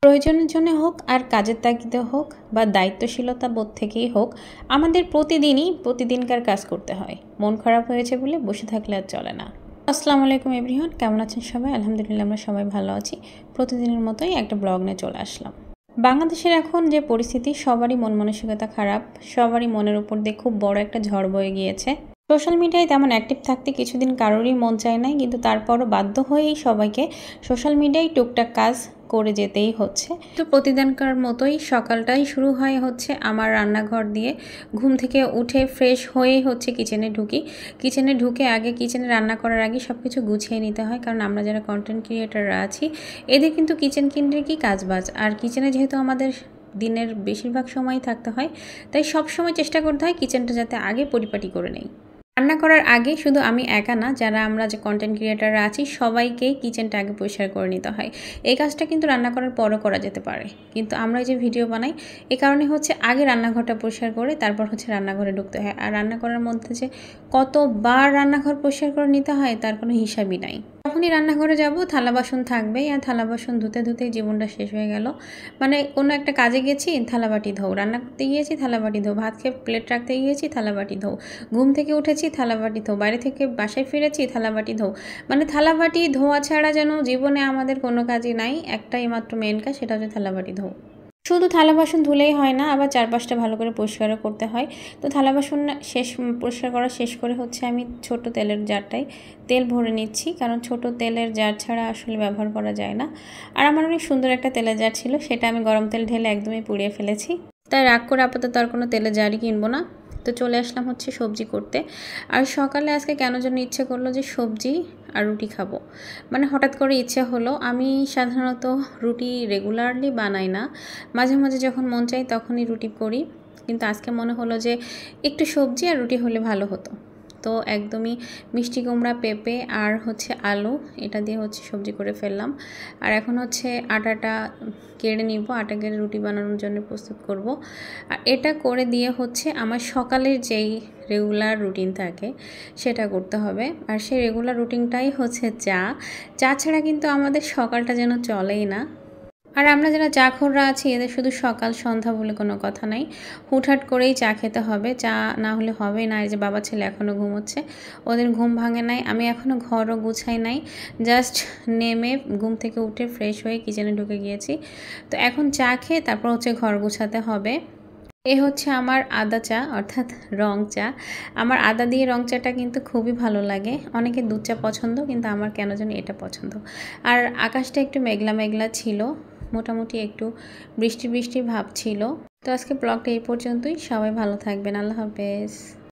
প্রয়োজনের জন্য হোক আর কাজের তাগিদে হোক বা দায়িত্বশীলতা বোধ থেকেই হোক, আমাদের প্রতিদিনকার কাজ করতে হয়। মন খারাপ হয়েছে বলে বসে থাকলে আর চলে না। আসসালামু আলাইকুম এভরিওয়ান, কেমন আছেন সবাই? আলহামদুলিল্লাহ আমরা সবাই ভালো আছি। প্রতিদিনের মতোই একটা ব্লগ নিয়ে চলে আসলাম। বাংলাদেশের এখন যে পরিস্থিতি, সবারই মন মানসিকতা খারাপ, সবারই মনের উপর দিয়ে খুব বড় একটা ঝড় বয়ে গিয়েছে। সোশ্যাল মিডিয়ায় তেমন অ্যাক্টিভ থাকতে কিছুদিন কারোরই মন চায় নাই, কিন্তু তারপরও বাধ্য হয়েই সবাইকে সোশ্যাল মিডিয়ায় টুকটাক কাজ করে যেতেই হচ্ছে। তো প্রতিদিনকার মতোই সকালটাই শুরু হয় হচ্ছে আমার রান্নাঘর দিয়ে। ঘুম থেকে উঠে ফ্রেশ হয়েই হচ্ছে কিচেনে ঢুকে আগে কিচেনে রান্না করার আগে সব কিছু গুছিয়ে নিতে হয়, কারণ আমরা যারা কন্টেন্ট ক্রিয়েটাররা আছি এদের কিন্তু কিচেন কেন্দ্রিকই কাজবাজ। আর কিচেনে যেহেতু আমাদের দিনের বেশিরভাগ সময় থাকতে হয়, তাই সব সময় চেষ্টা করতে হয় কিচেনটা যাতে আগে পরিপাটি করে নেই। রান্না করার আগে শুধু আমি একা না, যারা আমরা যে কন্টেন্ট ক্রিয়েটাররা আছি সবাইকেই কিচেনটা আগে পরিষ্কার করে নিতে হয়। এই কাজটা কিন্তু রান্না করার পরও করা যেতে পারে, কিন্তু আমরা যে ভিডিও বানাই এ কারণে হচ্ছে আগে রান্নাঘরটা পরিষ্কার করে তারপর হচ্ছে রান্নাঘরে ঢুকতে হয়। আর রান্না করার মধ্যে যে কতবার রান্নাঘর পরিষ্কার করে নিতে হয় তার কোনো হিসাবই নাই। যখনই রান্নাঘরে যাব থালা বাসন থাকবেই, আর থালা বাসন ধুতে ধুতেই জীবনটা শেষ হয়ে গেল। মানে কোনো একটা কাজে গেছি, থালাবাটি ধোও, রান্না করতে গিয়েছি থালাবাটি ধোও, ভাত খেয়ে প্লেট রাখতে গিয়েছি থালাবাটি ধোও, ঘুম থেকে উঠেছি থালাবাটি ধোও, বাইরে থেকে বাসায় ফিরেছি থালাবাটি ধোও। মানে থালাবাটি ধোয়া ছাড়া যেন জীবনে আমাদের কোনো কাজই নাই। একটাই মাত্র মেন কাজ, সেটা হচ্ছে থালাবাটি ধোও। শুধু থালা বাসন ধুলেই হয় না, আবার চারপাশটা ভালো করে পরিষ্কারও করতে হয়। তো থালা বাসন পরিষ্কার করা শেষ করে হচ্ছে আমি ছোট তেলের জারটায় তেল ভরে নিচ্ছি, কারণ ছোট তেলের জার ছাড়া আসলে ব্যবহার করা যায় না। আর আমার অনেক সুন্দর একটা তেলের জার ছিল, সেটা আমি গরম তেল ঢেলে একদমই পুড়িয়ে ফেলেছি। তাই রাগ করে আপাতত আর কোনো তেলের জারই কিনবো না। তো চলে আসলাম হচ্ছে সবজি করতে। আর সকালে আজকে কেন যেন ইচ্ছে করলো যে সবজি আর রুটি খাবো। মানে হঠাৎ করে ইচ্ছে হলো। আমি সাধারণত রুটি রেগুলারলি বানাই না, মাঝে মাঝে যখন মন চাই তখনই রুটি করি, কিন্তু আজকে মনে হলো যে একটু সবজি আর রুটি হলে ভালো হতো। তো একদমই মিষ্টি কুমড়া, পেঁপে আর হচ্ছে আলু, এটা দিয়ে হচ্ছে সবজি করে ফেললাম। আর এখন হচ্ছে আটাটা কেড়ে নিব, আটা কেড়ে রুটি বানানোর জন্য প্রস্তুত করব। আর এটা করে দিয়ে হচ্ছে আমার সকালের যেই রেগুলার রুটিন থাকে সেটা করতে হবে। আর সেই রেগুলার রুটিনটাই হচ্ছে চা ছাড়া কিন্তু আমাদের সকালটা যেন চলেই না। আর আমরা যারা চাখোররা আছি এদের শুধু সকাল সন্ধ্যা বলে কোনো কথা নাই, হুটহাট করেই চা খেতে হবে, চা না হলে হবেই না। এই যে বাবা ছেলে এখনও ঘুমোচ্ছে, ওদের ঘুম ভাঙে নাই, আমি এখনও ঘরও গুছাই নাই, জাস্ট নেমে ঘুম থেকে উঠে ফ্রেশ হয়ে কিচেনে ঢুকে গিয়েছি। তো এখন চা খেয়ে তারপর হচ্ছে ঘর গুছাতে হবে। এ হচ্ছে আমার আদা চা, অর্থাৎ রং চা। আমার আদা দিয়ে রং চাটা কিন্তু খুবই ভালো লাগে। অনেকে দুধ চা পছন্দ, কিন্তু আমার কেন জানি এটা পছন্দ। আর আকাশটা একটু মেঘলা মেঘলা ছিল, মোটামুটি একটু বৃষ্টি বৃষ্টি ভাব ছিল। তো আজকে ব্লগটা এই পর্যন্তই। সবাই ভালো থাকবেন, আল্লাহ হাফেজ।